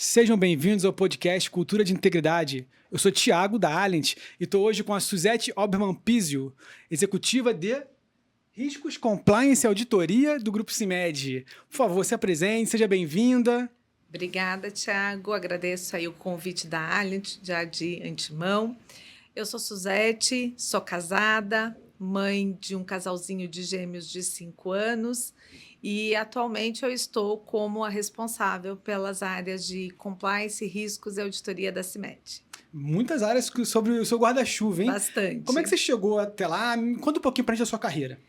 Sejam bem-vindos ao podcast Cultura de Integridade. Eu sou Thiago, da Alent, e estou hoje com a Suzete Oberman Pizio, executiva de Riscos, Compliance e Auditoria do Grupo CIMED. Por favor, se apresente, seja bem-vinda. Obrigada, Thiago. Agradeço aí o convite da Alent, já de antemão. Eu sou Suzete, sou casada, mãe de um casalzinho de gêmeos de 5 anos e atualmente eu estou como a responsável pelas áreas de compliance, riscos e auditoria da CIMED. Muitas áreas sobre o seu guarda-chuva, hein? Bastante. Como é que você chegou até lá? Me conta um pouquinho pra gente da sua carreira.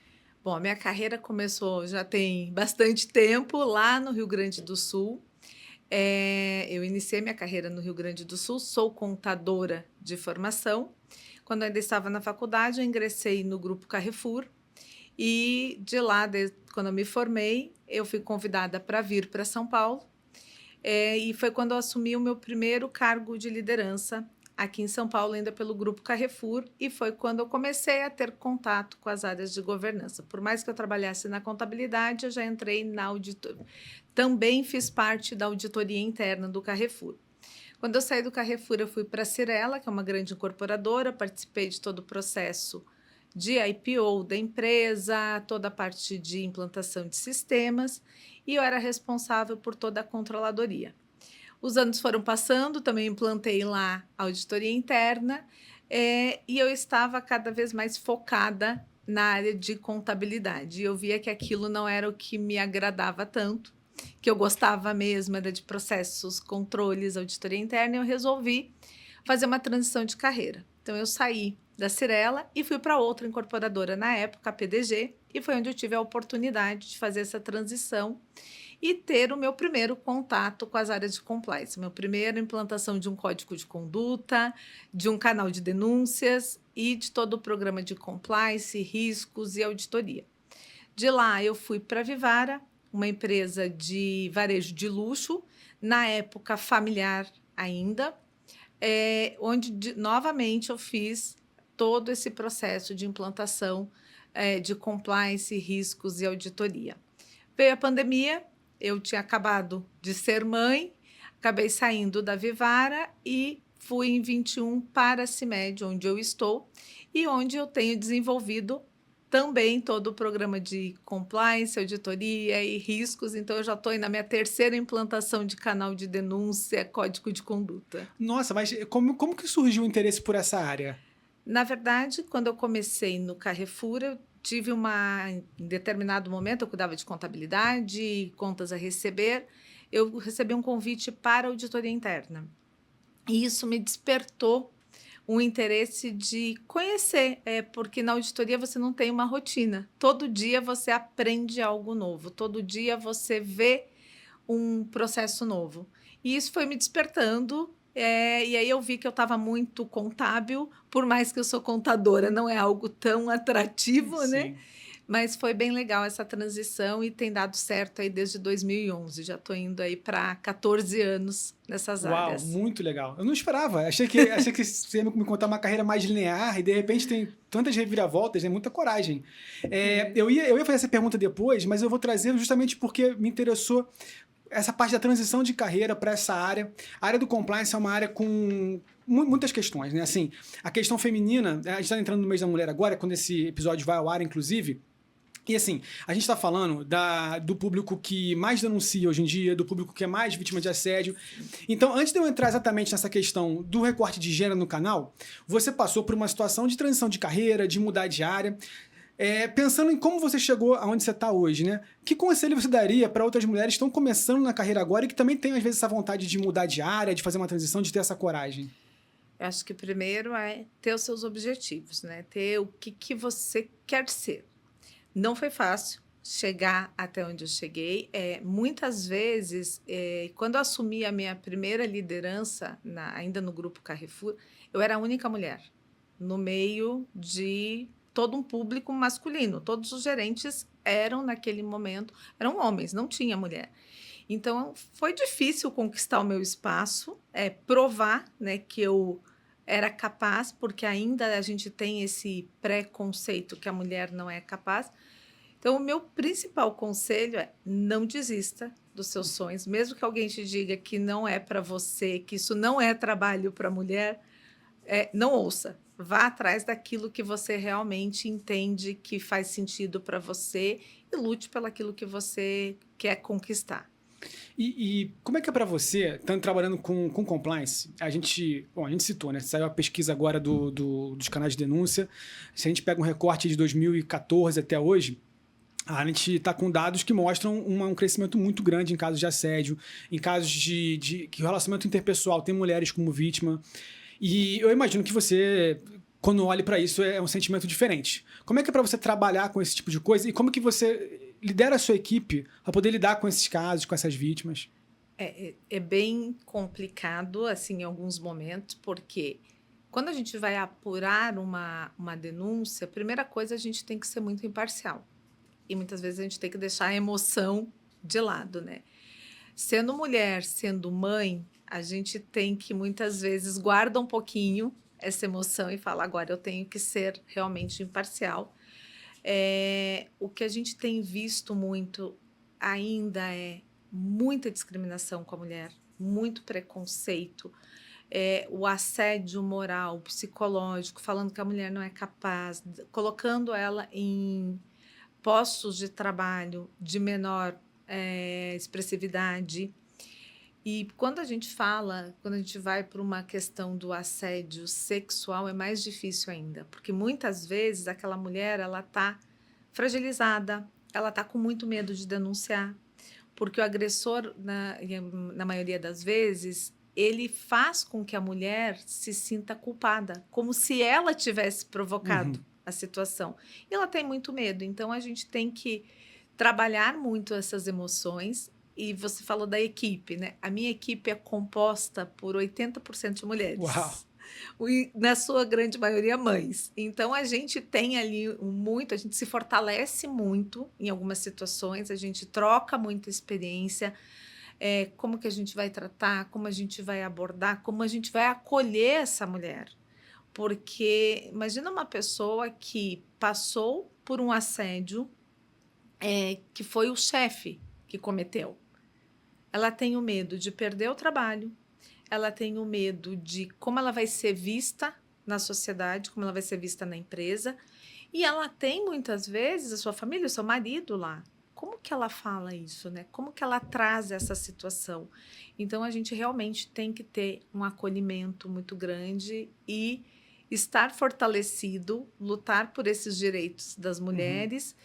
Bom, a minha carreira começou já tem bastante tempo lá no Rio Grande do Sul. Eu iniciei minha carreira no Rio Grande do Sul, sou contadora de formação. Quando eu ainda estava na faculdade, eu ingressei no Grupo Carrefour e de lá, quando eu me formei, eu fui convidada para vir para São Paulo. E foi quando eu assumi o meu primeiro cargo de liderança aqui em São Paulo, ainda pelo Grupo Carrefour, e foi quando eu comecei a ter contato com as áreas de governança. Por mais que eu trabalhasse na contabilidade, eu já entrei na auditoria. Também fiz parte da auditoria interna do Carrefour. Quando eu saí do Carrefour, eu fui para a Cyrela, que é uma grande incorporadora, participei de todo o processo de IPO da empresa, toda a parte de implantação de sistemas, e eu era responsável por toda a controladoria. Os anos foram passando, também implantei lá a auditoria interna, e eu estava cada vez mais focada na área de contabilidade. Eu via que aquilo não era o que me agradava tanto, que eu gostava mesmo era de processos, controles, auditoria interna, e eu resolvi fazer uma transição de carreira. Então, eu saí da Cyrela e fui para outra incorporadora na época, a PDG, e foi onde eu tive a oportunidade de fazer essa transição e ter o meu primeiro contato com as áreas de compliance, minha primeira implantação de um código de conduta, de um canal de denúncias e de todo o programa de compliance, riscos e auditoria. De lá, eu fui para a Vivara, uma empresa de varejo de luxo, na época familiar ainda, onde novamente eu fiz todo esse processo de implantação de compliance, riscos e auditoria. Veio a pandemia, eu tinha acabado de ser mãe, acabei saindo da Vivara e fui em 21 para a CIMED, onde eu estou, e onde eu tenho desenvolvido também todo o programa de compliance, auditoria e riscos. Então, eu já estou na minha terceira implantação de canal de denúncia, código de conduta. Nossa, mas como que surgiu o interesse por essa área? Na verdade, quando eu comecei no Carrefour, eu tive em determinado momento, eu cuidava de contabilidade, contas a receber, eu recebi um convite para a auditoria interna. E isso me despertou um interesse de conhecer, porque na auditoria você não tem uma rotina. Todo dia você aprende algo novo, todo dia você vê um processo novo. E isso foi me despertando, e aí eu vi que eu estava muito contábil, por mais que eu sou contadora, não é algo tão atrativo, né? Sim. Mas foi bem legal essa transição e tem dado certo aí desde 2011. Já estou indo aí para 14 anos nessas Uau, áreas. muito legal. Eu não esperava. Achei que você ia me contar uma carreira mais linear e de repente tem tantas reviravoltas, né? Muita coragem. Eu ia fazer essa pergunta depois, mas eu vou trazer justamente porque me interessou essa parte da transição de carreira para essa área. A área do compliance é uma área com muitas questões, né? Assim, a questão feminina, a gente está entrando no mês da mulher agora, quando esse episódio vai ao ar, inclusive. E assim, a gente está falando do público que mais denuncia hoje em dia, do público que é mais vítima de assédio. Então, antes de eu entrar exatamente nessa questão do recorte de gênero no canal, você passou por uma situação de transição de carreira, de mudar de área. Pensando em como você chegou aonde você está hoje, né? Que conselho você daria para outras mulheres que estão começando na carreira agora e que também têm, às vezes, essa vontade de mudar de área, de fazer uma transição, de ter essa coragem? Eu acho que primeiro é ter os seus objetivos, né? Ter o que você quer ser. Não foi fácil chegar até onde eu cheguei. Muitas vezes, quando eu assumi a minha primeira liderança, ainda no Grupo Carrefour, eu era a única mulher no meio de todo um público masculino. Todos os gerentes eram, naquele momento, eram homens, não tinha mulher. Então, foi difícil conquistar o meu espaço, provar, né, que eu era capaz, porque ainda a gente tem esse preconceito que a mulher não é capaz. Então, o meu principal conselho é não desista, dos seus sonhos, mesmo que alguém te diga que não é para você, que isso não é trabalho para mulher, não ouça. Vá atrás daquilo que você realmente entende que faz sentido para você e lute pelaquilo que você quer conquistar. E como é que é para você, estando trabalhando com compliance? Bom, a gente citou, né? Saiu a pesquisa agora dos canais de denúncia. Se a gente pega um recorte de 2014 até hoje, a gente está com dados que mostram um crescimento muito grande em casos de assédio, em casos de que o relacionamento interpessoal tem mulheres como vítima. E eu imagino que você, quando olhe para isso, é um sentimento diferente. Como é que é para você trabalhar com esse tipo de coisa e como que você lidera a sua equipe para poder lidar com esses casos, com essas vítimas? É bem complicado, assim, em alguns momentos, porque quando a gente vai apurar uma denúncia, a primeira coisa a gente tem que ser muito imparcial. E muitas vezes a gente tem que deixar a emoção de lado, né? Sendo mulher, sendo mãe, a gente tem que muitas vezes guarda um pouquinho essa emoção e fala, agora eu tenho que ser realmente imparcial. O que a gente tem visto muito ainda é muita discriminação com a mulher, muito preconceito, o assédio moral, psicológico, falando que a mulher não é capaz, colocando ela em postos de trabalho de menor expressividade. E quando a gente vai para uma questão do assédio sexual, é mais difícil ainda, porque muitas vezes aquela mulher ela está fragilizada, ela está com muito medo de denunciar, porque o agressor, na maioria das vezes, ele faz com que a mulher se sinta culpada, como se ela tivesse provocado a situação. E ela tem muito medo, então a gente tem que trabalhar muito essas emoções. E você falou da equipe, né? A minha equipe é composta por 80% de mulheres. Uau! Na sua grande maioria, mães. Então, a gente tem ali a gente se fortalece muito em algumas situações, a gente troca muita experiência, como que a gente vai tratar, como a gente vai abordar, como a gente vai acolher essa mulher. Porque imagina uma pessoa que passou por um assédio, que foi o chefe que cometeu. Ela tem o medo de perder o trabalho, ela tem o medo de como ela vai ser vista na sociedade, como ela vai ser vista na empresa, e ela tem muitas vezes a sua família, o seu marido lá. Como que ela fala isso, né? Como que ela traz essa situação? Então, a gente realmente tem que ter um acolhimento muito grande e estar fortalecido, lutar por esses direitos das mulheres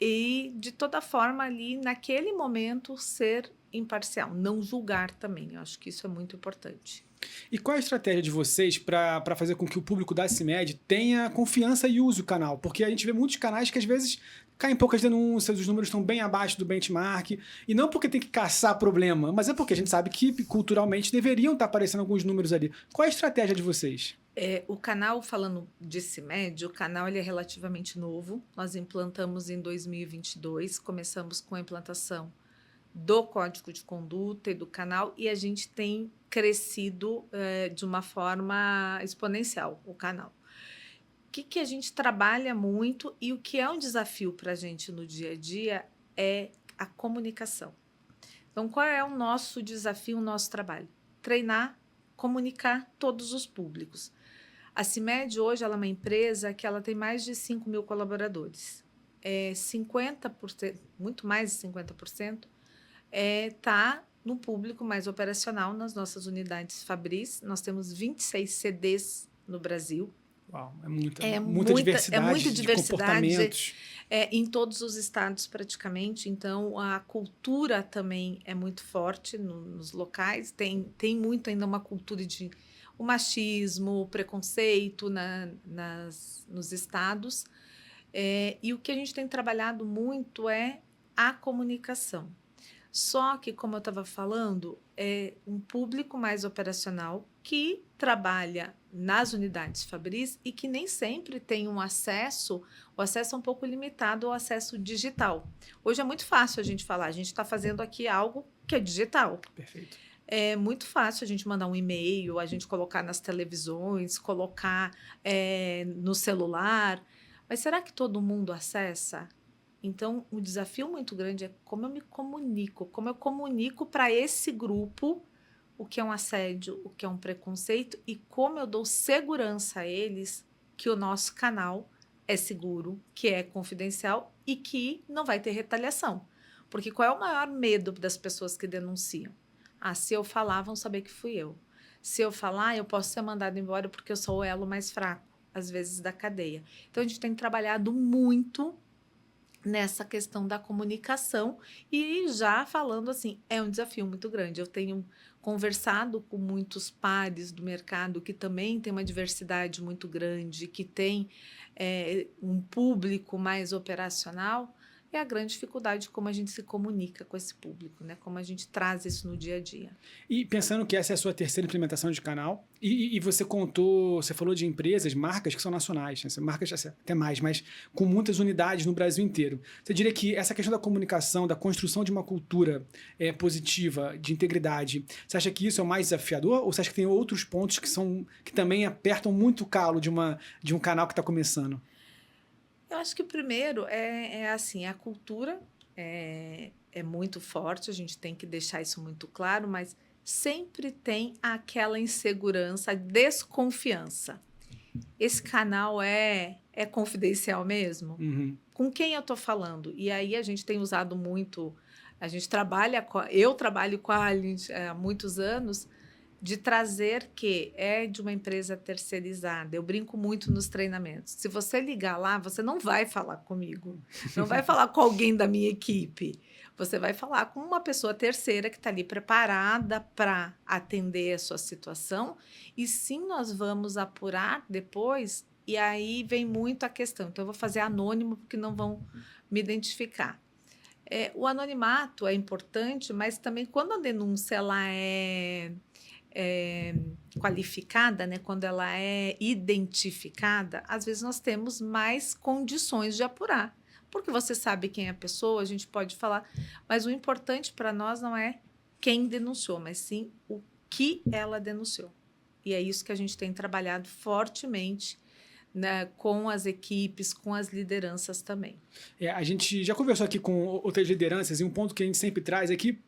e, de toda forma, ali, naquele momento, ser imparcial, não julgar também. Eu acho que isso é muito importante. E qual é a estratégia de vocês para fazer com que o público da CIMED tenha confiança e use o canal? Porque a gente vê muitos canais que às vezes caem poucas denúncias, os números estão bem abaixo do benchmark, e não porque tem que caçar problema, mas é porque a gente sabe que culturalmente deveriam estar aparecendo alguns números ali. Qual é a estratégia de vocês? O canal, falando de CIMED, o canal ele é relativamente novo. Nós implantamos em 2022, começamos com a implantação do Código de Conduta e do canal, e a gente tem crescido de uma forma exponencial, o canal. O que a gente trabalha muito e o que é um desafio para a gente no dia a dia é a comunicação. Então, qual é o nosso desafio, o nosso trabalho? Treinar, comunicar todos os públicos. A CIMED hoje ela é uma empresa que ela tem mais de 5.000 colaboradores. 50%, muito mais de 50%, está no público mais operacional nas nossas unidades Fabris. Nós temos 26 CDs no Brasil. Uau, muita diversidade de comportamentos. Em todos os estados praticamente. Então, a cultura também é muito forte nos locais. Tem muito ainda uma cultura de o machismo, o preconceito nos estados. E o que a gente tem trabalhado muito é a comunicação. Só que, como eu estava falando, é um público mais operacional que trabalha nas unidades Fabris e que nem sempre tem o acesso é um pouco limitado ao acesso digital. Hoje é muito fácil a gente falar, a gente está fazendo aqui algo que é digital. Perfeito. É muito fácil a gente mandar um e-mail, a gente colocar nas televisões, colocar no celular. Mas será que todo mundo acessa? Então, o desafio muito grande é como eu me comunico, como eu comunico para esse grupo o que é um assédio, o que é um preconceito e como eu dou segurança a eles que o nosso canal é seguro, que é confidencial e que não vai ter retaliação. Porque qual é o maior medo das pessoas que denunciam? Ah, se eu falar, vão saber que fui eu. Se eu falar, eu posso ser mandado embora porque eu sou o elo mais fraco, às vezes, da cadeia. Então, a gente tem trabalhado muito nessa questão da comunicação e já falando assim, é um desafio muito grande. Eu tenho conversado com muitos pares do mercado que também tem uma diversidade muito grande, que tem um público mais operacional, e a grande dificuldade de como a gente se comunica com esse público, né? Como a gente traz isso no dia a dia. E pensando que essa é a sua terceira implementação de canal, e você contou, você falou de empresas, marcas que são nacionais, né? Marcas até mais, mas com muitas unidades no Brasil inteiro. Você diria que essa questão da comunicação, da construção de uma cultura positiva, de integridade, você acha que isso é o mais desafiador? Ou você acha que tem outros pontos que também apertam muito o calo de um canal que está começando? Eu acho que o primeiro é assim, a cultura é muito forte, a gente tem que deixar isso muito claro, mas sempre tem aquela insegurança, a desconfiança. Esse canal é confidencial mesmo? Uhum. Com quem eu estou falando? E aí a gente tem usado muito, a gente trabalha, eu trabalho com a Allianz há muitos anos, de trazer que é de uma empresa terceirizada. Eu brinco muito nos treinamentos. Se você ligar lá, você não vai falar comigo, não vai falar com alguém da minha equipe. Você vai falar com uma pessoa terceira que está ali preparada para atender a sua situação. E sim, nós vamos apurar depois. E aí vem muito a questão. Então, eu vou fazer anônimo, porque não vão me identificar. O anonimato é importante, mas também quando a denúncia ela é qualificada, né, quando ela é identificada, às vezes nós temos mais condições de apurar. Porque você sabe quem é a pessoa, a gente pode falar, mas o importante para nós não é quem denunciou, mas sim o que ela denunciou. E é isso que a gente tem trabalhado fortemente, né, com as equipes, com as lideranças também. A gente já conversou aqui com outras lideranças e um ponto que a gente sempre traz é que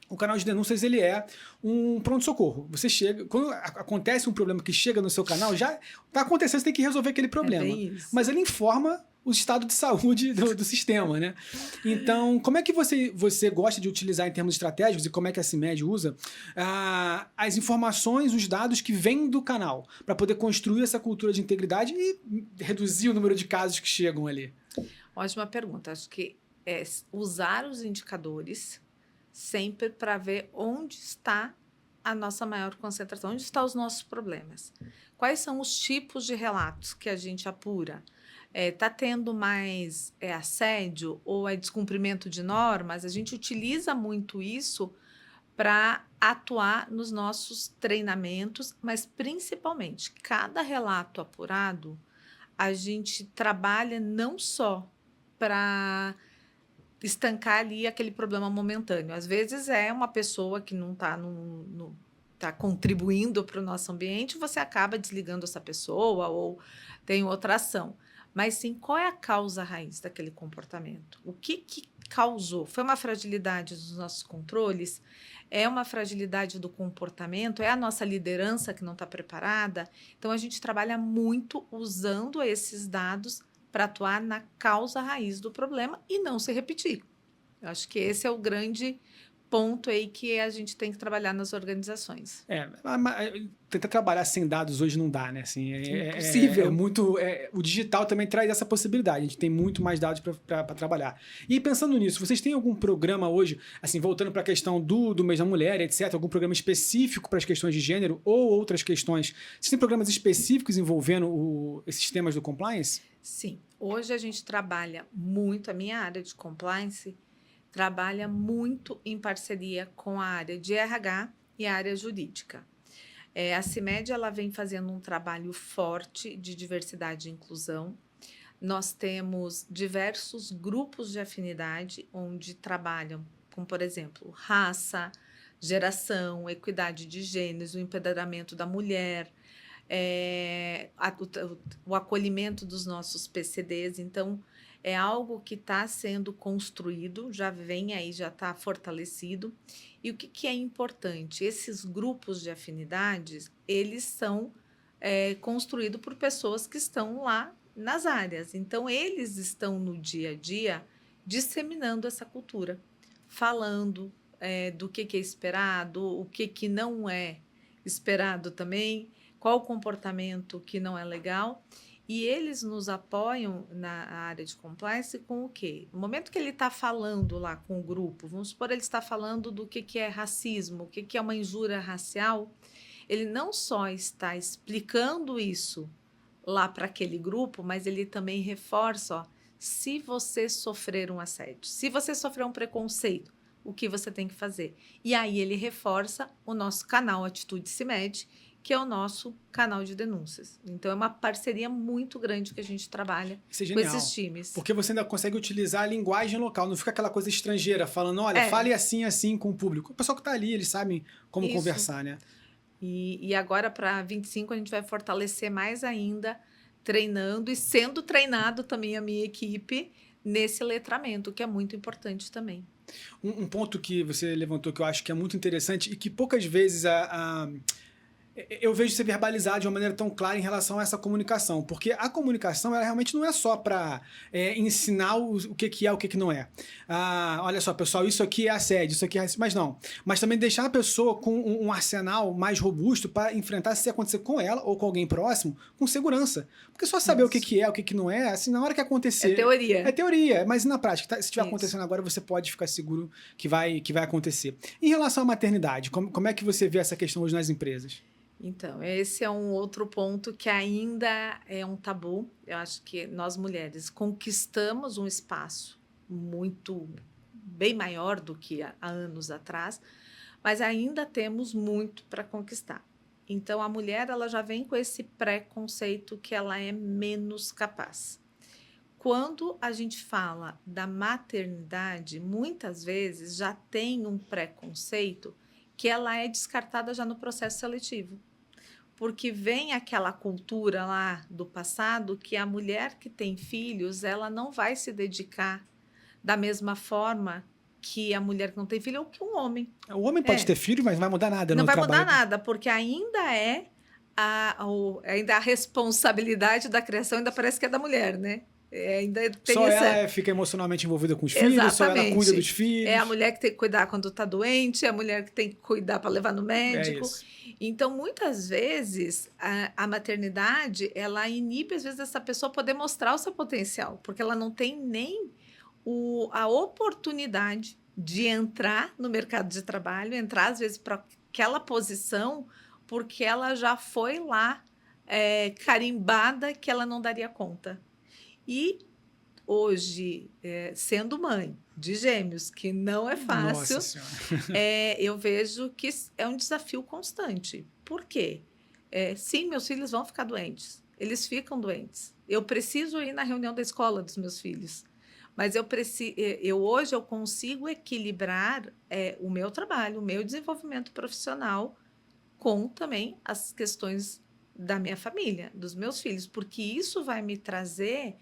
o canal de denúncias ele é um pronto-socorro. Você chega, quando acontece um problema que chega no seu canal, já está acontecendo, você tem que resolver aquele problema. É bem isso. Mas ele informa o estado de saúde do sistema, né? Então, como é que você gosta de utilizar em termos estratégicos e como é que a CIMED usa as informações, os dados que vêm do canal para poder construir essa cultura de integridade e reduzir o número de casos que chegam ali? Ótima pergunta. Acho que é usar os indicadores sempre para ver onde está a nossa maior concentração, onde estão os nossos problemas. Quais são os tipos de relatos que a gente apura? Está tendo mais assédio ou é descumprimento de normas? A gente utiliza muito isso para atuar nos nossos treinamentos, mas principalmente, cada relato apurado, a gente trabalha não só para estancar ali aquele problema momentâneo. Às vezes é uma pessoa que não está tá contribuindo para o nosso ambiente, você acaba desligando essa pessoa ou tem outra ação. Mas sim, qual é a causa raiz daquele comportamento? O que causou? Foi uma fragilidade dos nossos controles? É uma fragilidade do comportamento? É a nossa liderança que não está preparada? Então, a gente trabalha muito usando esses dados para atuar na causa raiz do problema e não se repetir. Eu acho que esse é o grande ponto aí que a gente tem que trabalhar nas organizações. Tentar trabalhar sem dados hoje não dá, né? Assim, Impossível. O digital também traz essa possibilidade. A gente tem muito mais dados para trabalhar. E pensando nisso, vocês têm algum programa hoje, assim, voltando para a questão do mês da mulher, etc., algum programa específico para as questões de gênero ou outras questões? Vocês têm programas específicos envolvendo esses temas do compliance? Sim. Hoje a gente trabalha muito, a minha área de compliance trabalha muito em parceria com a área de RH e a área jurídica. A CIMED ela vem fazendo um trabalho forte de diversidade e inclusão. Nós temos diversos grupos de afinidade onde trabalham com, por exemplo, raça, geração, equidade de gêneros, o empoderamento da mulher, o acolhimento dos nossos PCDs. Então, É algo que está sendo construído, já vem aí, já está fortalecido. E o que é importante? Esses grupos de afinidades, eles são construídos por pessoas que estão lá nas áreas. Então, eles estão no dia a dia disseminando essa cultura, falando do que é esperado, o que não é esperado também, qual o comportamento que não é legal. E eles nos apoiam na área de compliance com o quê? No momento que ele está falando lá com o grupo, vamos supor, ele está falando do que é racismo, o que é uma injúria racial, ele não só está explicando isso lá para aquele grupo, mas ele também reforça, ó, se você sofrer um assédio, se você sofrer um preconceito, o que você tem que fazer? E aí ele reforça o nosso canal Atitude Se Mede, que é o nosso canal de denúncias. Então, é uma parceria muito grande que a gente trabalha com esses times. Porque você ainda consegue utilizar a linguagem local, não fica aquela coisa estrangeira, falando, olha, fale assim, assim com o público. O pessoal que está ali, eles sabem como conversar, né? E agora, para 25, a gente vai fortalecer mais ainda, treinando e sendo treinado também a minha equipe nesse letramento, que é muito importante também. Um ponto que você levantou que eu acho que é muito interessante e que poucas vezes eu vejo ser verbalizado de uma maneira tão clara em relação a essa comunicação, porque a comunicação ela realmente não é só para ensinar o que é, o que não é. Olha só, pessoal, isso aqui é assédio, isso aqui é racismo, mas não. Mas também deixar a pessoa com um arsenal mais robusto para enfrentar se acontecer com ela ou com alguém próximo, com segurança. Porque só saber o que é, o que não é, assim, na hora que acontecer... É teoria. É teoria, mas na prática, se estiver acontecendo agora, você pode ficar seguro que vai acontecer. Em relação à maternidade, como é que você vê essa questão hoje nas empresas? Então, esse é um outro ponto que ainda é um tabu. Eu acho que nós mulheres conquistamos um espaço muito bem maior do que há anos atrás, mas ainda temos muito para conquistar. Então, a mulher ela já vem com esse preconceito que ela é menos capaz. Quando a gente fala da maternidade, muitas vezes já tem um preconceito que ela é descartada já no processo seletivo. Porque vem aquela cultura lá do passado que a mulher que tem filhos, ela não vai se dedicar da mesma forma que a mulher que não tem filho ou que um homem. O homem pode ter filho, mas não vai mudar nada no trabalho. Não vai mudar nada, porque ainda ainda a responsabilidade da criação ainda parece que é da mulher, né? Ainda tem só ela fica emocionalmente envolvida com os filhos, Exatamente. Só ela cuida dos filhos. É a mulher que tem que cuidar quando está doente, é a mulher que tem que cuidar para levar no médico. Então, muitas vezes, a maternidade, ela inibe, às vezes, essa pessoa poder mostrar o seu potencial, porque ela não tem nem a oportunidade de entrar no mercado de trabalho, entrar, às vezes, para aquela posição, porque ela já foi lá carimbada que ela não daria conta. E hoje, sendo mãe de gêmeos, que não é fácil, eu vejo que é um desafio constante. Por quê? Sim, meus filhos vão ficar doentes. Eles ficam doentes. Eu preciso ir na reunião da escola dos meus filhos. Mas hoje eu consigo equilibrar o meu trabalho, o meu desenvolvimento profissional com também as questões da minha família, dos meus filhos, porque isso vai me trazer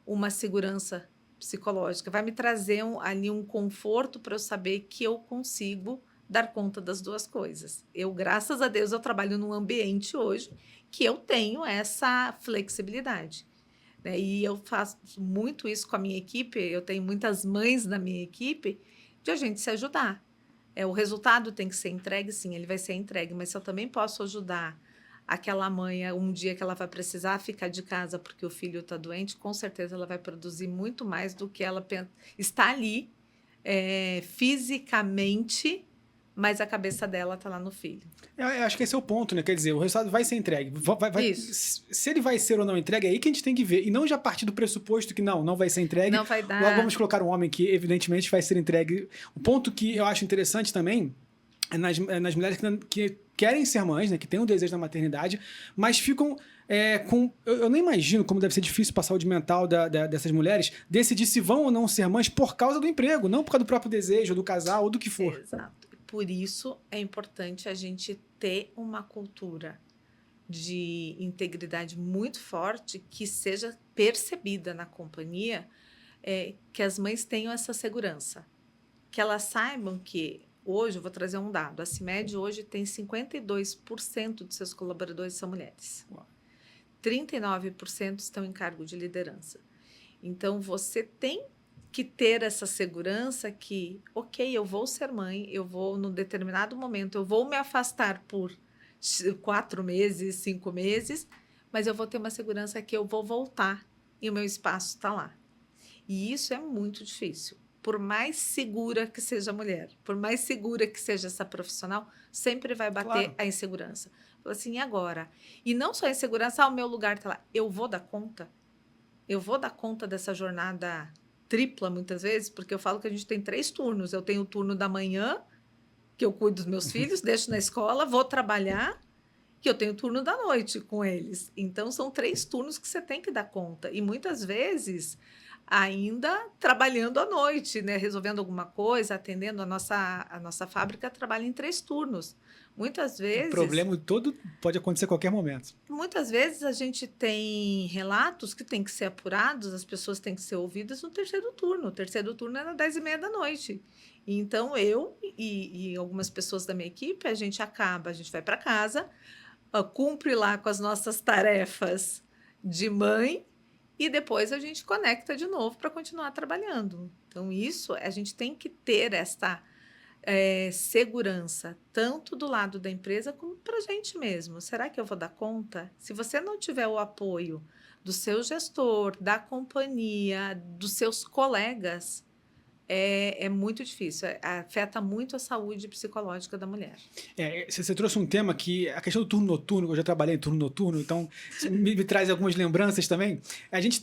uma segurança psicológica, vai me trazer ali um conforto para eu saber que eu consigo dar conta das duas coisas. Graças a Deus, eu trabalho num ambiente hoje que eu tenho essa flexibilidade, né? E eu faço muito isso com a minha equipe, eu tenho muitas mães na minha equipe, de a gente se ajudar. O resultado tem que ser entregue, sim, ele vai ser entregue, mas se eu também posso ajudar aquela mãe, um dia que ela vai precisar ficar de casa porque o filho está doente, com certeza ela vai produzir muito mais do que ela está ali fisicamente, mas a cabeça dela está lá no filho. Eu acho que esse é o ponto, né? Quer dizer, o resultado vai ser entregue. Se ele vai ser ou não entregue, é aí que a gente tem que ver. E não já partir do pressuposto que não vai ser entregue. Não vai dar. Logo vamos colocar um homem que, evidentemente, vai ser entregue. O ponto que eu acho interessante também é nas mulheres que querem ser mães, né? Que têm o desejo da maternidade, mas ficam eu nem imagino como deve ser difícil para a saúde mental dessas mulheres decidir se vão ou não ser mães por causa do emprego, não por causa do próprio desejo, do casal ou do que for. Exato. Por isso é importante a gente ter uma cultura de integridade muito forte que seja percebida na companhia que as mães tenham essa segurança. Que elas saibam que, hoje, eu vou trazer um dado, a CIMED hoje tem 52% de seus colaboradores são mulheres. Uau. 39% estão em cargo de liderança. Então, você tem que ter essa segurança que, ok, eu vou ser mãe, eu vou, num determinado momento, eu vou me afastar por 4 meses, 5 meses, mas eu vou ter uma segurança que eu vou voltar e o meu espaço está lá. E isso é muito difícil. Por mais segura que seja a mulher, por mais segura que seja essa profissional, sempre vai bater Claro. a insegurança. Fala assim, e agora? E não só a insegurança, o meu lugar está lá. Eu vou dar conta? Eu vou dar conta dessa jornada tripla, muitas vezes? Porque eu falo que a gente tem 3 turnos. Eu tenho o turno da manhã, que eu cuido dos meus filhos, deixo na escola, vou trabalhar, e eu tenho o turno da noite com eles. Então, são 3 turnos que você tem que dar conta. E muitas vezes ainda trabalhando à noite, né? Resolvendo alguma coisa, atendendo a nossa fábrica, trabalha em 3 turnos. Muitas O vezes... problema todo pode acontecer a qualquer momento. Muitas vezes a gente tem relatos que têm que ser apurados, as pessoas têm que ser ouvidas no 3º turno. O 3º turno é às 10h30 da noite. Então, eu e algumas pessoas da minha equipe, a gente vai para casa, cumpre lá com as nossas tarefas de mãe, e depois a gente conecta de novo para continuar trabalhando. Então, isso, a gente tem que ter esta segurança, tanto do lado da empresa como para a gente mesmo. Será que eu vou dar conta? Se você não tiver o apoio do seu gestor, da companhia, dos seus colegas, é muito difícil, afeta muito a saúde psicológica da mulher. Você trouxe um tema que, a questão do turno noturno, eu já trabalhei em turno noturno, então me traz algumas lembranças também. A gente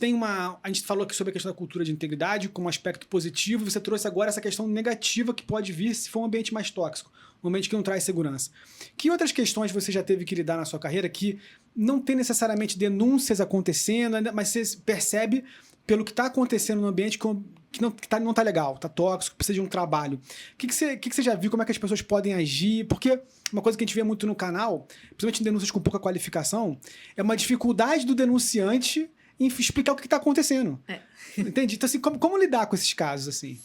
falou aqui sobre a questão da cultura de integridade como um aspecto positivo, você trouxe agora essa questão negativa que pode vir se for um ambiente mais tóxico, um ambiente que não traz segurança. Que outras questões você já teve que lidar na sua carreira que não tem necessariamente denúncias acontecendo, mas você percebe pelo que está acontecendo no ambiente que não tá legal, tá tóxico, precisa de um trabalho. O que você já viu? Como é que as pessoas podem agir? Porque uma coisa que a gente vê muito no canal, principalmente em denúncias com pouca qualificação, é uma dificuldade do denunciante em explicar o que está acontecendo. Entende? Então, assim, como lidar com esses casos, assim?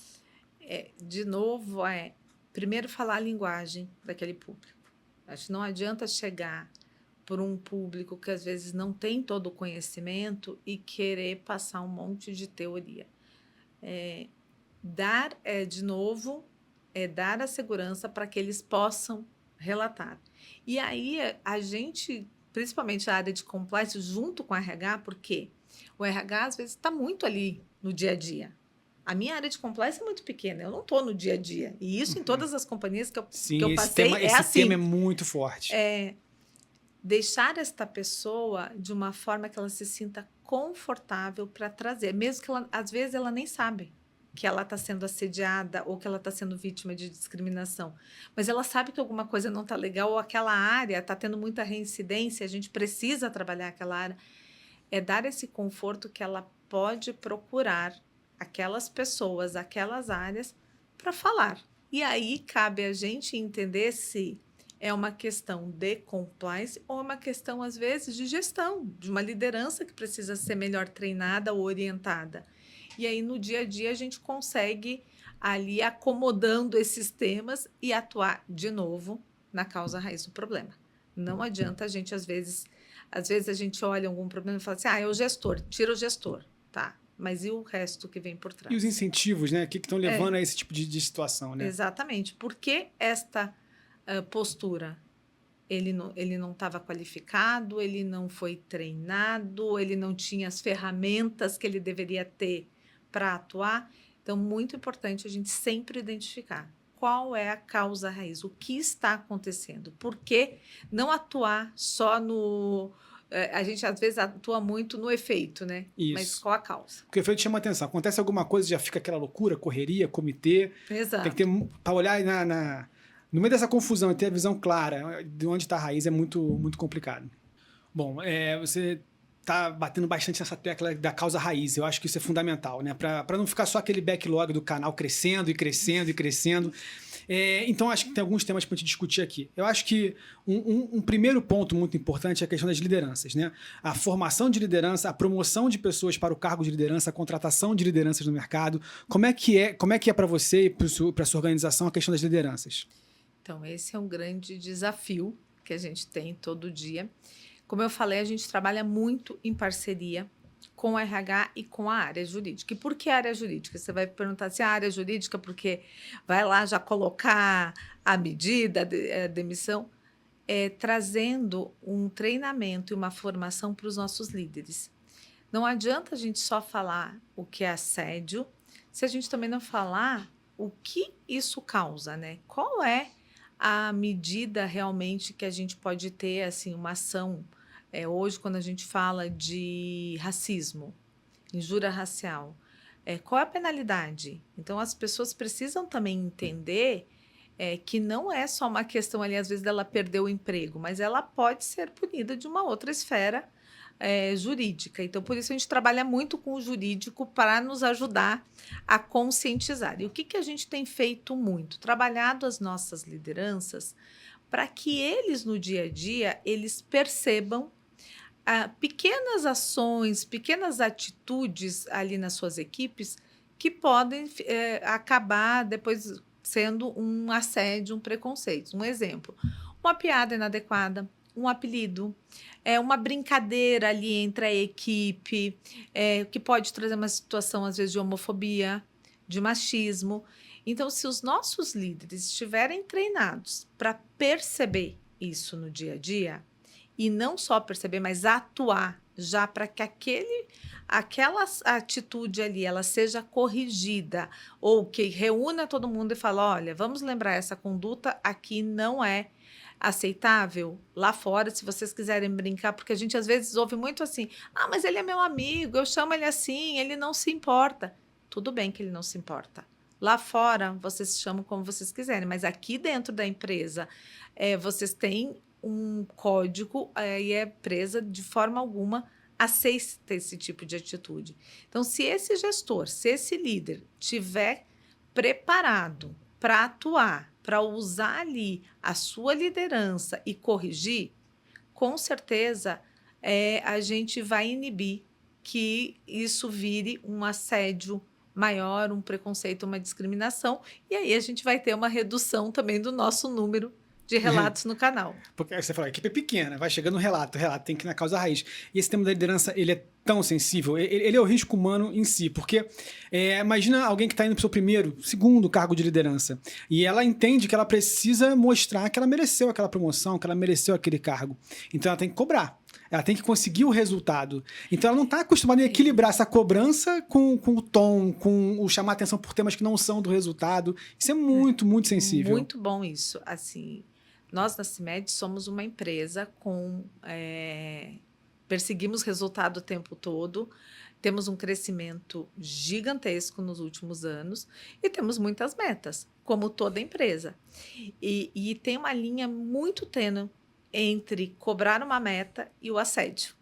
De novo, primeiro falar a linguagem daquele público. Acho que não adianta chegar por um público que às vezes não tem todo o conhecimento e querer passar um monte de teoria. Dar a segurança para que eles possam relatar. E aí a gente, principalmente a área de compliance, junto com o RH, porque o RH às vezes está muito ali no dia a dia. A minha área de compliance é muito pequena, eu não estou no dia a dia. E isso em todas as companhias que eu passei esse tema é muito forte. Deixar esta pessoa de uma forma que ela se sinta confortável para trazer, mesmo que às vezes ela nem sabe que ela está sendo assediada ou que ela está sendo vítima de discriminação, mas ela sabe que alguma coisa não está legal ou aquela área está tendo muita reincidência, a gente precisa trabalhar aquela área, dar esse conforto que ela pode procurar aquelas pessoas, aquelas áreas para falar. E aí cabe a gente entender se é uma questão de compliance ou uma questão, às vezes, de gestão, de uma liderança que precisa ser melhor treinada ou orientada. E aí, no dia a dia, a gente consegue ali acomodando esses temas e atuar, de novo, na causa raiz do problema. Não adianta a gente, às vezes a gente olha algum problema e fala assim, é o gestor, tira o gestor, tá? Mas e o resto que vem por trás? E os incentivos, né? Que estão levando a esse tipo de situação, né? Exatamente. Por que esta postura? Ele não estava qualificado, ele não foi treinado, ele não tinha as ferramentas que ele deveria ter para atuar. Então, muito importante a gente sempre identificar qual é a causa raiz, o que está acontecendo. Por que não atuar só no... A gente, às vezes, atua muito no efeito, né? Isso. Mas qual a causa? Porque o efeito chama atenção. Acontece alguma coisa, já fica aquela loucura, correria, comitê. Exato. Tem que ter... Para olhar no meio dessa confusão e ter a visão clara de onde está a raiz é muito, muito complicado. Bom, você tá batendo bastante nessa tecla da causa raiz. Eu acho que isso é fundamental, né? Para não ficar só aquele backlog do canal crescendo e crescendo e crescendo. Então, acho que tem alguns temas para a gente discutir aqui. Eu acho que um primeiro ponto muito importante é a questão das lideranças, né? A formação de liderança, a promoção de pessoas para o cargo de liderança, a contratação de lideranças no mercado. Como é que é para você e para a sua organização a questão das lideranças? Então, esse é um grande desafio que a gente tem todo dia. Como eu falei, a gente trabalha muito em parceria com o RH e com a área jurídica. E por que a área jurídica? Você vai perguntar se a área jurídica, porque vai lá já colocar a medida, a demissão, trazendo um treinamento e uma formação para os nossos líderes. Não adianta a gente só falar o que é assédio, se a gente também não falar o que isso causa, né? Qual é a medida realmente que a gente pode ter, assim, uma ação. Hoje, quando a gente fala de racismo, injúria racial, qual é a penalidade? Então, as pessoas precisam também entender que não é só uma questão ali, às vezes, dela perder o emprego, mas ela pode ser punida de uma outra esfera jurídica. Então, por isso, a gente trabalha muito com o jurídico para nos ajudar a conscientizar. E o que a gente tem feito muito? Trabalhado as nossas lideranças para que eles, no dia a dia, eles percebam pequenas ações, pequenas atitudes ali nas suas equipes que podem acabar depois sendo um assédio, um preconceito. Um exemplo, uma piada inadequada, um apelido, uma brincadeira ali entre a equipe, que pode trazer uma situação, às vezes, de homofobia, de machismo. Então, se os nossos líderes estiverem treinados para perceber isso no dia a dia, e não só perceber, mas atuar já para que aquela atitude ali ela seja corrigida, ou que reúna todo mundo e fala, olha, vamos lembrar, essa conduta aqui não é aceitável. Lá fora, se vocês quiserem brincar, porque a gente às vezes ouve muito assim, mas ele é meu amigo, eu chamo ele assim, ele não se importa. Tudo bem que ele não se importa. Lá fora, vocês chamam como vocês quiserem, mas aqui dentro da empresa, vocês têm um código e é presa de forma alguma aceita esse tipo de atitude. Então, se esse gestor, se esse líder tiver preparado para atuar, para usar ali a sua liderança e corrigir, com certeza a gente vai inibir que isso vire um assédio maior, um preconceito, uma discriminação, e aí a gente vai ter uma redução também do nosso número de relatos no canal. Porque você falou, a equipe é pequena, vai chegando o relato tem que ir na causa raiz. E esse tema da liderança, ele é tão sensível, ele é o risco humano em si, porque imagina alguém que está indo para o seu primeiro, segundo cargo de liderança, e ela entende que ela precisa mostrar que ela mereceu aquela promoção, que ela mereceu aquele cargo. Então ela tem que cobrar. Ela tem que conseguir o resultado. Então, ela não está acostumada a equilibrar essa cobrança com o tom, com o chamar atenção por temas que não são do resultado. Isso é muito, muito sensível. Muito bom isso. Assim, nós, na CIMED, somos uma empresa perseguimos resultado o tempo todo, temos um crescimento gigantesco nos últimos anos e temos muitas metas, como toda empresa. E tem uma linha muito tênue entre cobrar uma meta e o assédio.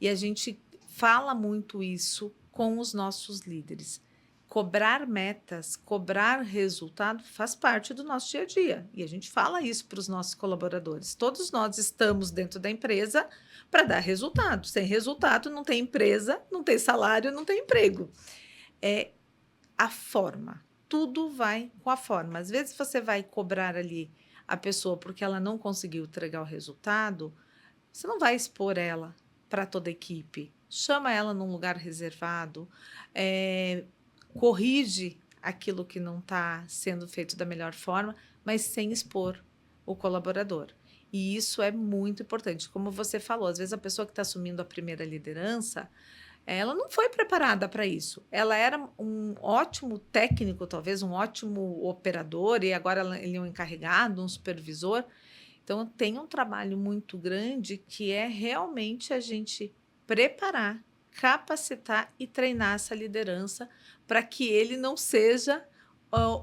E a gente fala muito isso com os nossos líderes. Cobrar metas, cobrar resultado faz parte do nosso dia a dia. E a gente fala isso para os nossos colaboradores. Todos nós estamos dentro da empresa para dar resultado. Sem resultado, não tem empresa, não tem salário, não tem emprego. É a forma. Tudo vai com a forma. Às vezes você vai cobrar ali a pessoa porque ela não conseguiu entregar o resultado, você não vai expor ela para toda a equipe. Chama ela num lugar reservado, corrige aquilo que não está sendo feito da melhor forma, mas sem expor o colaborador. E isso é muito importante. Como você falou, às vezes a pessoa que está assumindo a primeira liderança, ela não foi preparada para isso. Ela era um ótimo técnico, talvez um ótimo operador, e agora ele é um encarregado, um supervisor. Então, tem um trabalho muito grande que é realmente a gente preparar, capacitar e treinar essa liderança para que ele não seja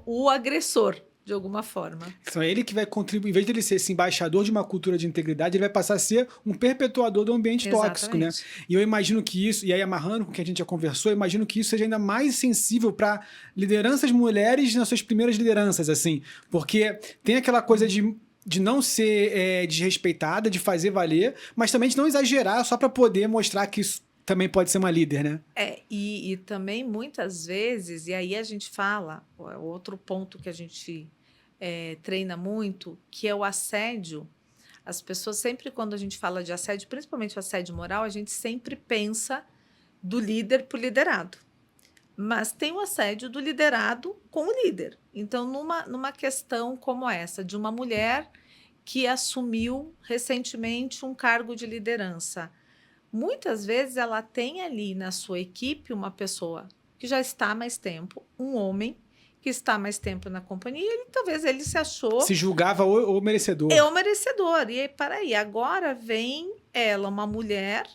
o agressor, de alguma forma. Então, é ele que vai contribuir, em vez de ele ser esse embaixador de uma cultura de integridade, ele vai passar a ser um perpetuador do ambiente tóxico, né? Exatamente. E eu imagino que isso, e aí amarrando com o que a gente já conversou, eu imagino que isso seja ainda mais sensível para lideranças mulheres nas suas primeiras lideranças, assim, porque tem aquela coisa de não ser desrespeitada, de fazer valer, mas também de não exagerar só para poder mostrar que isso também pode ser uma líder, né? E também muitas vezes, e aí a gente fala, outro ponto que a gente treina muito, que é o assédio. As pessoas sempre, quando a gente fala de assédio, principalmente o assédio moral, a gente sempre pensa do líder para o liderado. Mas tem o assédio do liderado com o líder. Então, numa questão como essa, de uma mulher que assumiu recentemente um cargo de liderança, muitas vezes ela tem ali na sua equipe uma pessoa que já está há mais tempo, um homem que está há mais tempo na companhia, e talvez ele se achou... Se julgava o merecedor. É o merecedor. E aí, peraí, agora vem ela, uma mulher,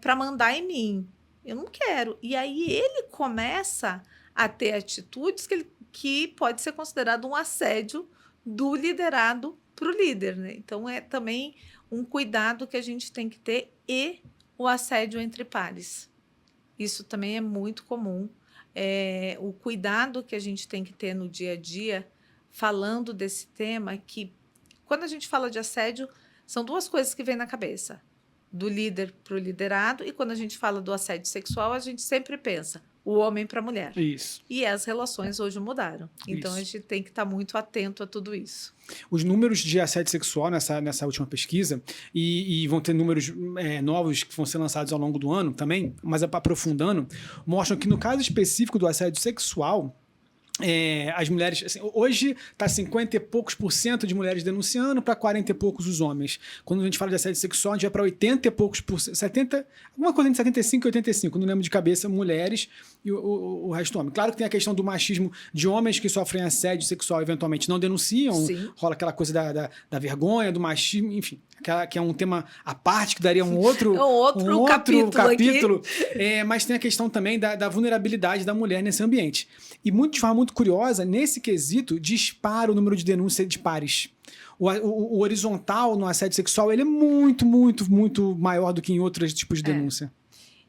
para mandar em mim. Eu não quero. E aí ele começa a ter atitudes que pode ser considerado um assédio do liderado para o líder, né? Então, é também um cuidado que a gente tem que ter, e o assédio entre pares. Isso também é muito comum. O cuidado que a gente tem que ter no dia a dia, falando desse tema, que quando a gente fala de assédio, são duas coisas que vêm na cabeça. Do líder para o liderado, e quando a gente fala do assédio sexual, a gente sempre pensa o homem para a mulher. Isso. E as relações hoje mudaram. Então, Isso. a gente tem que estar muito atento a tudo isso. Os números de assédio sexual nessa última pesquisa, e vão ter números novos que vão ser lançados ao longo do ano também, mas aprofundando, mostram que no caso específico do assédio sexual, as mulheres, assim, hoje está 50 e poucos % de mulheres denunciando para 40 e poucos os homens. Quando a gente fala de assédio sexual, a gente vai para 80 e poucos %, 70, alguma coisa entre 75 e 85, não lembro de cabeça, mulheres e o resto homem. Claro que tem a questão do machismo de homens que sofrem assédio sexual eventualmente não denunciam, Sim. rola aquela coisa da vergonha, do machismo, enfim, que é um tema à parte que daria um outro capítulo. Mas tem a questão também da vulnerabilidade da mulher nesse ambiente. E de forma muito curiosa, nesse quesito, dispara o número de denúncias de pares. O horizontal no assédio sexual ele é muito, muito, muito maior do que em outros tipos de denúncia.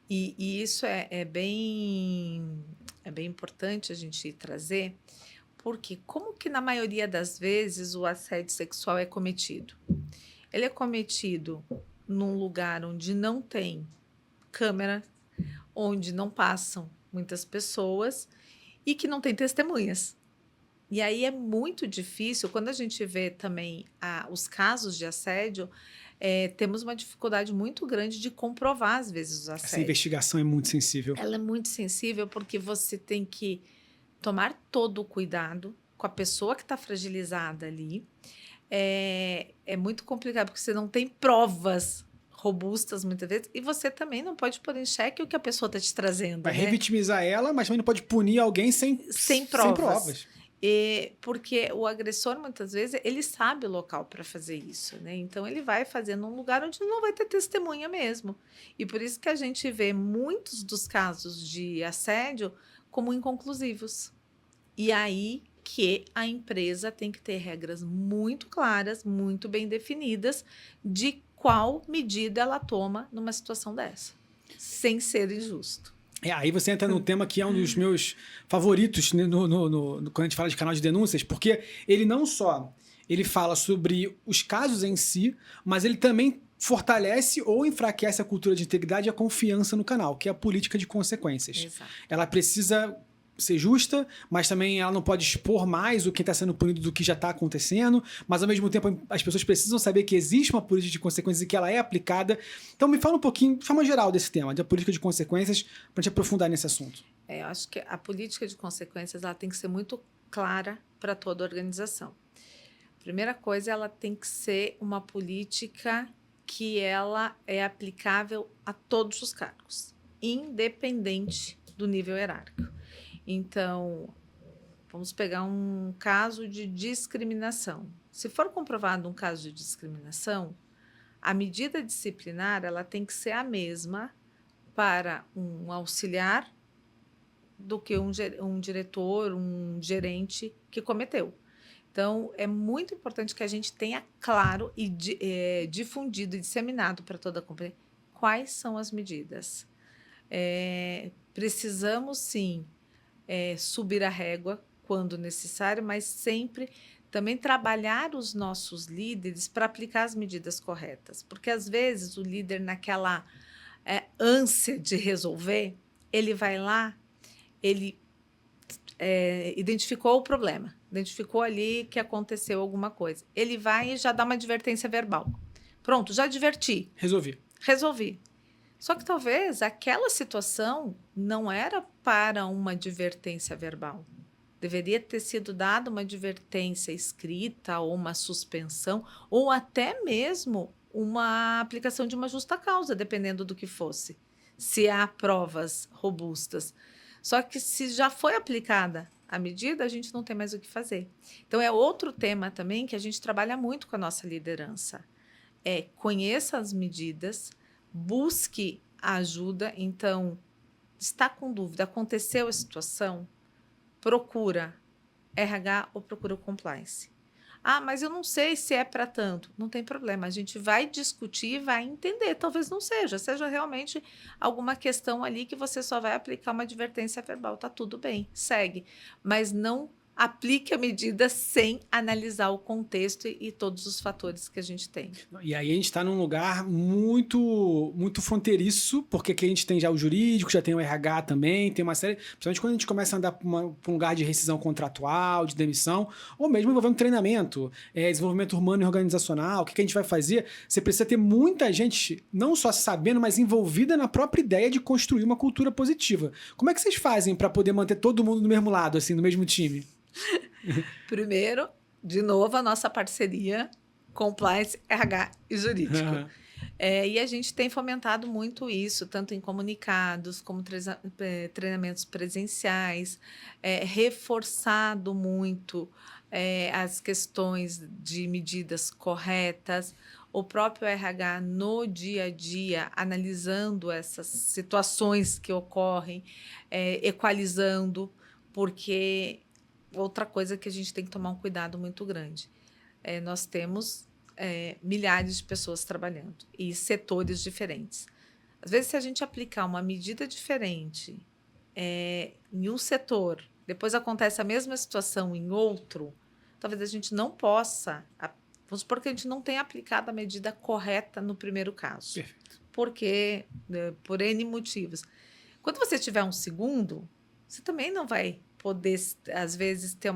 E isso é bem importante a gente trazer, porque como que na maioria das vezes o assédio sexual é cometido? Ele é cometido num lugar onde não tem câmera, onde não passam muitas pessoas e que não tem testemunhas. E aí é muito difícil, quando a gente vê também os casos de assédio, temos uma dificuldade muito grande de comprovar, às vezes, os assédios. Essa investigação é muito sensível. Ela é muito sensível porque você tem que tomar todo o cuidado com a pessoa que está fragilizada ali. É muito complicado, porque você não tem provas robustas muitas vezes, e você também não pode pôr em xeque o que a pessoa está te trazendo. Vai revitimizar ela, mas também não pode punir alguém sem provas. Porque o agressor, muitas vezes, ele sabe o local para fazer isso, né? Então, ele vai fazer num lugar onde não vai ter testemunha mesmo. E por isso que a gente vê muitos dos casos de assédio como inconclusivos. E aí que a empresa tem que ter regras muito claras, muito bem definidas, de qual medida ela toma numa situação dessa, sem ser injusto. Aí você entra num tema que é um dos meus favoritos, né, quando a gente fala de canal de denúncias, porque ele não só ele fala sobre os casos em si, mas ele também fortalece ou enfraquece a cultura de integridade e a confiança no canal, que é a política de consequências. Exato. Ela precisa ser justa, mas também ela não pode expor mais o que está sendo punido do que já está acontecendo, mas ao mesmo tempo as pessoas precisam saber que existe uma política de consequências e que ela é aplicada. Então me fala um pouquinho, de forma geral, desse tema, da política de consequências, para a gente aprofundar nesse assunto. Eu acho que a política de consequências ela tem que ser muito clara para toda a organização. Primeira coisa, ela tem que ser uma política que ela é aplicável a todos os cargos, independente do nível hierárquico. Então, vamos pegar um caso de discriminação. Se for comprovado um caso de discriminação, a medida disciplinar ela tem que ser a mesma para um auxiliar do que um diretor, um gerente que cometeu. Então, é muito importante que a gente tenha claro e difundido e disseminado para toda a companhia quais são as medidas. Precisamos, sim, subir a régua quando necessário, mas sempre também trabalhar os nossos líderes para aplicar as medidas corretas. Porque, às vezes, o líder, naquela ânsia de resolver, ele vai lá, ele identificou o problema, identificou ali que aconteceu alguma coisa. Ele vai e já dá uma advertência verbal. Pronto, já adverti. Resolvi. Só que talvez aquela situação não era para uma advertência verbal. Deveria ter sido dada uma advertência escrita ou uma suspensão ou até mesmo uma aplicação de uma justa causa, dependendo do que fosse, se há provas robustas. Só que se já foi aplicada a medida, a gente não tem mais o que fazer. Então, é outro tema também que a gente trabalha muito com a nossa liderança. Conheça as medidas, busque ajuda. Então, está com dúvida, aconteceu a situação, procura RH ou procura o compliance. Mas eu não sei se é para tanto. Não tem problema, a gente vai discutir e vai entender. Talvez não seja realmente alguma questão ali que você só vai aplicar uma advertência verbal. Está tudo bem, segue. Mas não aplique a medida sem analisar o contexto e todos os fatores que a gente tem. E aí a gente está num lugar muito, muito fronteiriço, porque aqui a gente tem já o jurídico, já tem o RH também, tem uma série... Principalmente quando a gente começa a andar para um lugar de rescisão contratual, de demissão, ou mesmo envolvendo treinamento, desenvolvimento humano e organizacional, o que a gente vai fazer? Você precisa ter muita gente, não só sabendo, mas envolvida na própria ideia de construir uma cultura positiva. Como é que vocês fazem para poder manter todo mundo do mesmo lado, assim, no mesmo time? Primeiro, de novo, a nossa parceria compliance, RH e jurídico. E a gente tem fomentado muito isso, tanto em comunicados, como treinamentos presenciais, reforçado muito as questões de medidas corretas, o próprio RH no dia a dia, analisando essas situações que ocorrem, equalizando, porque... Outra coisa que a gente tem que tomar um cuidado muito grande. Nós temos milhares de pessoas trabalhando e setores diferentes. Às vezes, se a gente aplicar uma medida diferente em um setor, depois acontece a mesma situação em outro, talvez a gente não possa... Vamos supor que a gente não tenha aplicado a medida correta no primeiro caso. Perfeito. Porque, por N motivos. Quando você tiver um segundo, você também não vai poder, às vezes, ter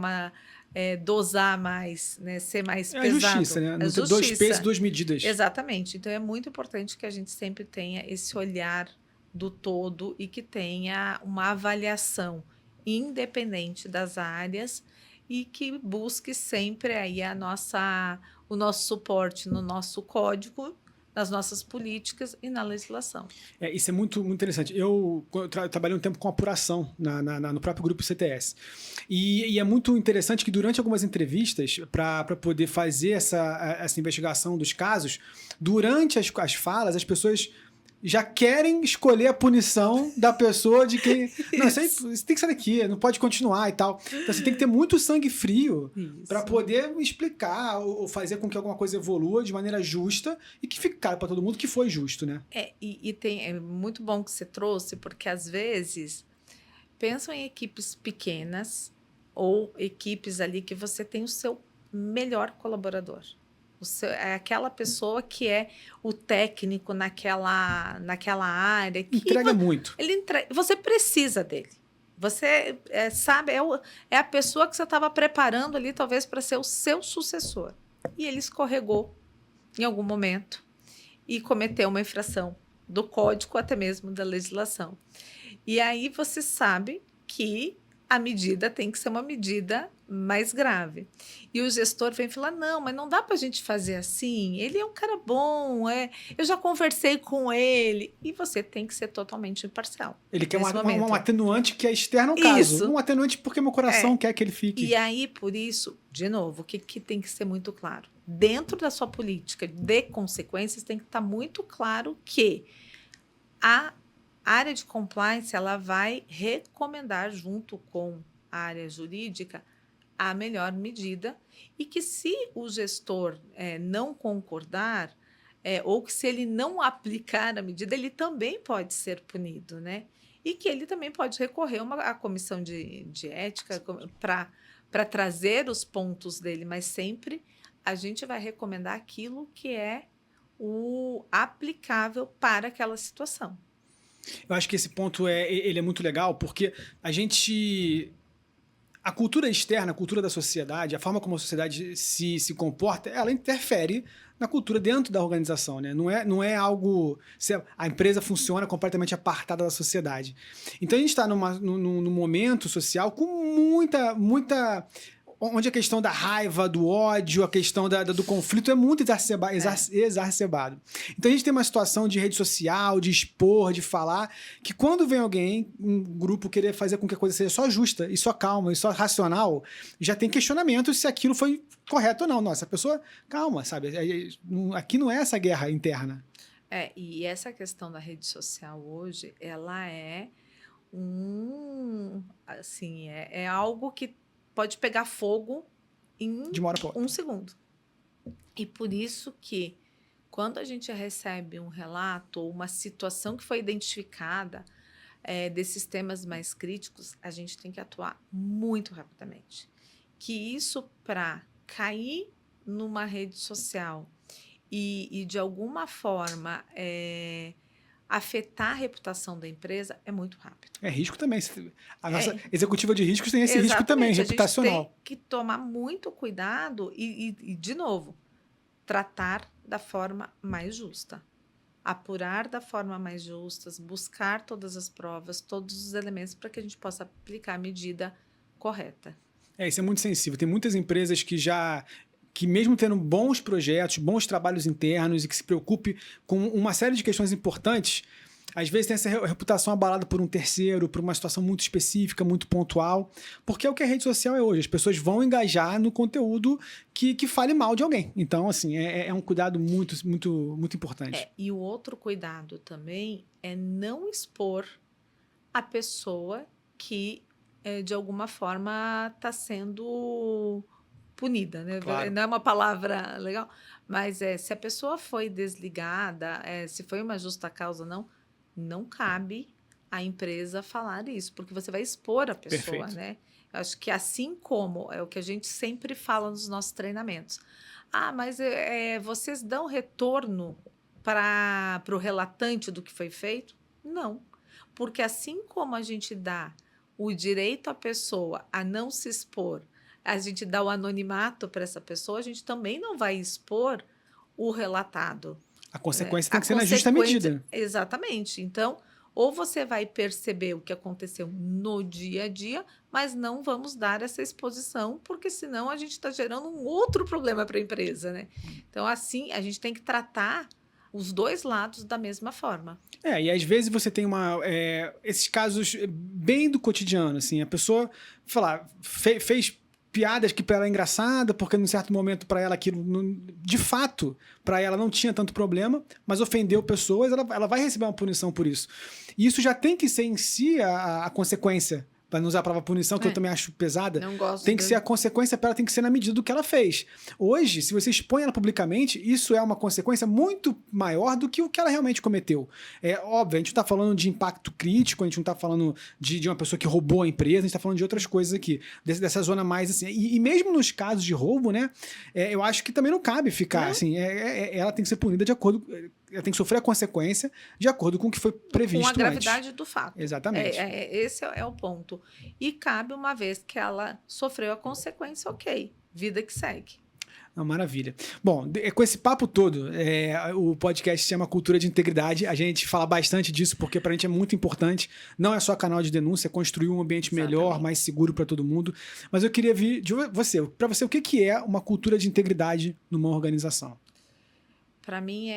dosar mais, né? Ser mais pesado. É a justiça, né? Não ter dois pesos e duas medidas. Exatamente. Então, é muito importante que a gente sempre tenha esse olhar do todo e que tenha uma avaliação independente das áreas e que busque sempre aí o nosso suporte no nosso código, nas nossas políticas e na legislação. Isso é muito, muito interessante. Eu trabalhei um tempo com apuração no próprio grupo CTS. E é muito interessante que durante algumas entrevistas, para poder fazer essa investigação dos casos, durante as falas, as pessoas já querem escolher a punição da pessoa de quem... Não, você tem que sair daqui, não pode continuar e tal. Então, você tem que ter muito sangue frio para poder explicar ou fazer com que alguma coisa evolua de maneira justa e que fique claro para todo mundo que foi justo, né? É muito bom que você trouxe, porque às vezes pensam em equipes pequenas ou equipes ali que você tem o seu melhor colaborador. É aquela pessoa que é o técnico naquela área. Que entrega muito. Você precisa dele. Você sabe, é a pessoa que você estava preparando ali, talvez, para ser o seu sucessor. E ele escorregou em algum momento e cometeu uma infração do código, até mesmo da legislação. E aí você sabe que a medida tem que ser uma medida mais grave. E o gestor vem falar, não, mas não dá para a gente fazer assim, ele é um cara bom, eu já conversei com ele, e você tem que ser totalmente imparcial. Ele quer um atenuante que é externo ao caso. Um atenuante porque meu coração quer que ele fique. E aí, por isso, de novo, o que tem que ser muito claro? Dentro da sua política de consequências, tem que estar muito claro que a área de compliance ela vai recomendar, junto com a área jurídica, a melhor medida e que se o gestor não concordar, ou que se ele não aplicar a medida, ele também pode ser punido, né? E que ele também pode recorrer à comissão de ética para trazer os pontos dele, mas sempre a gente vai recomendar aquilo que é o aplicável para aquela situação. Eu acho que esse ponto ele é muito legal, porque a cultura externa, a cultura da sociedade, a forma como a sociedade se comporta, ela interfere na cultura dentro da organização, né? Não é algo... A empresa funciona completamente apartada da sociedade. Então, a gente está num momento social com muita onde a questão da raiva, do ódio, a questão do conflito é muito exacerbado. Então a gente tem uma situação de rede social, de expor, de falar, que quando vem alguém, um grupo, querer fazer com que a coisa seja só justa, e só calma, e só racional, já tem questionamento se aquilo foi correto ou não. Nossa, a pessoa, calma, sabe? Aqui não é essa guerra interna. E essa questão da rede social hoje, ela é assim, é algo que pode pegar fogo em de uma hora pra outra. 1 segundo. E por isso que, quando a gente recebe um relato ou uma situação que foi identificada desses temas mais críticos, a gente tem que atuar muito rapidamente. Que isso, para cair numa rede social e de alguma forma afetar a reputação da empresa, é muito rápido. É risco também. A nossa executiva de riscos tem esse risco também, reputacional. A gente tem que tomar muito cuidado e, de novo, tratar da forma mais justa. Apurar da forma mais justa, buscar todas as provas, todos os elementos para que a gente possa aplicar a medida correta. Isso é muito sensível. Tem muitas empresas que mesmo tendo bons projetos, bons trabalhos internos e que se preocupe com uma série de questões importantes, às vezes tem essa reputação abalada por um terceiro, por uma situação muito específica, muito pontual, porque é o que a rede social é hoje. As pessoas vão engajar no conteúdo que fale mal de alguém. Então, assim, é um cuidado muito, muito, muito importante. E o outro cuidado também é não expor a pessoa que, de alguma forma, está sendo punida, né? Claro. Não é uma palavra legal, mas se a pessoa foi desligada, se foi uma justa causa ou não cabe à empresa falar isso, porque você vai expor a pessoa, Perfeito. né? Eu acho que assim como é o que a gente sempre fala nos nossos treinamentos. Mas vocês dão retorno para o relatante do que foi feito? Não, porque assim como a gente dá o direito à pessoa a não se expor, a gente dá o anonimato para essa pessoa, a gente também não vai expor o relatado. A consequência tem que ser na justa medida. Exatamente. Então, ou você vai perceber o que aconteceu no dia a dia, mas não vamos dar essa exposição, porque senão a gente está gerando um outro problema para a empresa, né? Então, assim, a gente tem que tratar os dois lados da mesma forma. E às vezes você tem esses casos bem do cotidiano, assim, a pessoa, fez piadas que para ela é engraçada, porque num certo momento para ela aquilo, de fato, para ela não tinha tanto problema, mas ofendeu pessoas, ela vai receber uma punição por isso. E isso já tem que ser em si a consequência, para não usar a palavra punição, que eu também acho pesada. Não gosto. Tem que ser a consequência para ela, tem que ser na medida do que ela fez. Hoje, se você expõe ela publicamente, isso é uma consequência muito maior do que o que ela realmente cometeu. É óbvio, a gente não está falando de impacto crítico, a gente não está falando de uma pessoa que roubou a empresa, a gente está falando de outras coisas aqui, dessa zona mais assim. E mesmo nos casos de roubo, né, eu acho que também não cabe ficar assim. Ela tem que ser punida de acordo. Ela tem que sofrer a consequência de acordo com o que foi previsto antes. Com a gravidade do fato. Exatamente. Esse é o ponto. E cabe, uma vez que ela sofreu a consequência, ok, vida que segue. Maravilha. Bom, com esse papo todo, o podcast se chama Cultura de Integridade. A gente fala bastante disso porque para a gente é muito importante. Não é só canal de denúncia, é construir um ambiente melhor, mais seguro para todo mundo. Mas eu queria ver de você, para você, o que é uma cultura de integridade numa organização? Para mim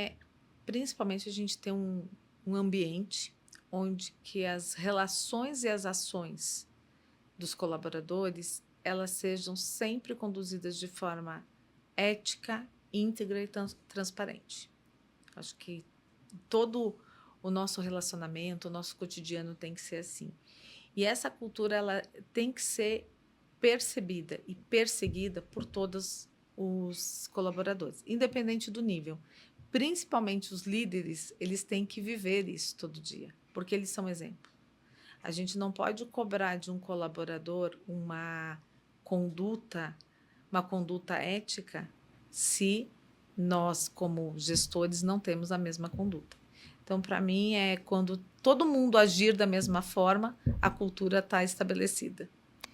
principalmente a gente ter um ambiente onde que as relações e as ações dos colaboradores, elas sejam sempre conduzidas de forma ética, íntegra e transparente. Acho que todo o nosso relacionamento, o nosso cotidiano tem que ser assim. E essa cultura, ela tem que ser percebida e perseguida por todos os colaboradores, independente do nível. Principalmente os líderes, eles têm que viver isso todo dia, porque eles são exemplo. A gente não pode cobrar de um colaborador uma conduta ética se nós, como gestores, não temos a mesma conduta. Então, para mim, é quando todo mundo agir da mesma forma, a cultura está estabelecida.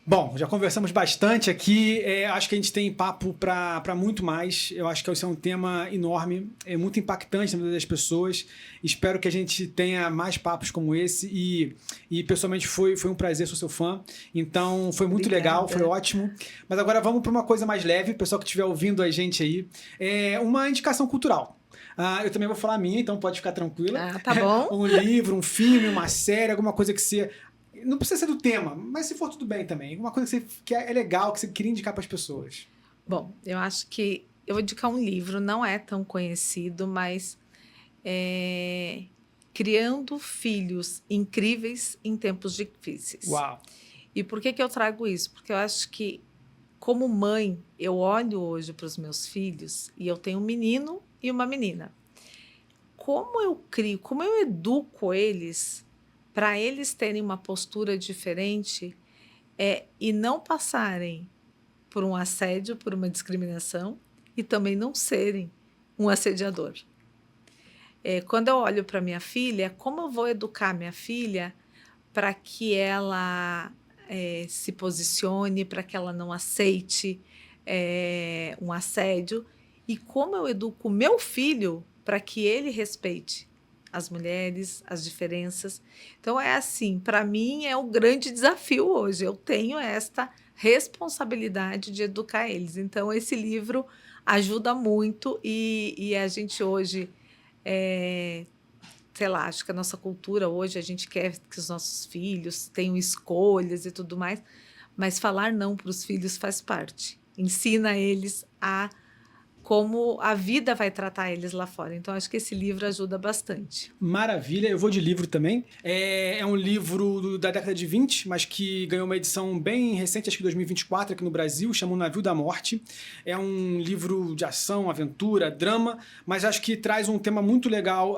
Bom, já conversamos bastante aqui, acho que a gente tem papo para muito mais, eu acho que esse é um tema enorme, é muito impactante na vida das pessoas, espero que a gente tenha mais papos como esse e pessoalmente foi um prazer, sou seu fã, então foi muito legal, foi ótimo, mas agora vamos para uma coisa mais leve, pessoal que estiver ouvindo a gente aí, uma indicação cultural. Eu também vou falar a minha, então pode ficar tranquila. Tá bom. Um livro, um filme, uma série, alguma coisa que você... Não precisa ser do tema, mas se for tudo bem também. Uma coisa que é legal, que você queria indicar para as pessoas. Bom, eu acho que eu vou indicar um livro, não é tão conhecido, mas Criando Filhos Incríveis em Tempos Difíceis. Uau! E por que eu trago isso? Porque eu acho que, como mãe, eu olho hoje para os meus filhos e eu tenho um menino e uma menina. Como eu crio, como eu educo eles para eles terem uma postura diferente e não passarem por um assédio, por uma discriminação e também não serem um assediador. Quando eu olho para minha filha, como eu vou educar minha filha para que ela se posicione, para que ela não aceite um assédio e como eu educo meu filho para que ele respeite as mulheres, as diferenças. Então, assim, para mim é o grande desafio hoje. Eu tenho esta responsabilidade de educar eles. Então, esse livro ajuda muito e a gente hoje, sei lá, acho que a nossa cultura hoje, a gente quer que os nossos filhos tenham escolhas e tudo mais, mas falar não para os filhos faz parte. Ensina eles como a vida vai tratar eles lá fora. Então, acho que esse livro ajuda bastante. Maravilha, eu vou de livro também. É um livro da década de 20, mas que ganhou uma edição bem recente, acho que 2024, aqui no Brasil, chama O Navio da Morte. É um livro de ação, aventura, drama, mas acho que traz um tema muito legal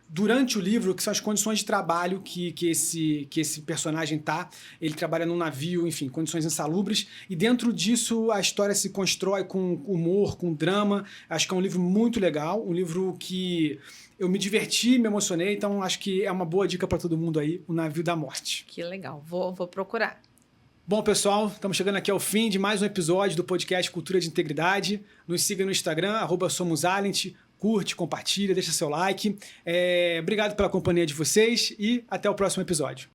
durante o livro, que são as condições de trabalho que esse personagem tá. Ele trabalha num navio, enfim, condições insalubres, e dentro disso a história se constrói com humor, com drama. Acho que é um livro muito legal, um livro que eu me diverti, me emocionei, então acho que é uma boa dica para todo mundo aí, O Navio da Morte. Que legal, vou procurar. Bom, pessoal, estamos chegando aqui ao fim de mais um episódio do podcast Cultura de Integridade. Nos siga no Instagram, @SomosAlent. Curte, compartilha, deixa seu like. Obrigado pela companhia de vocês e até o próximo episódio.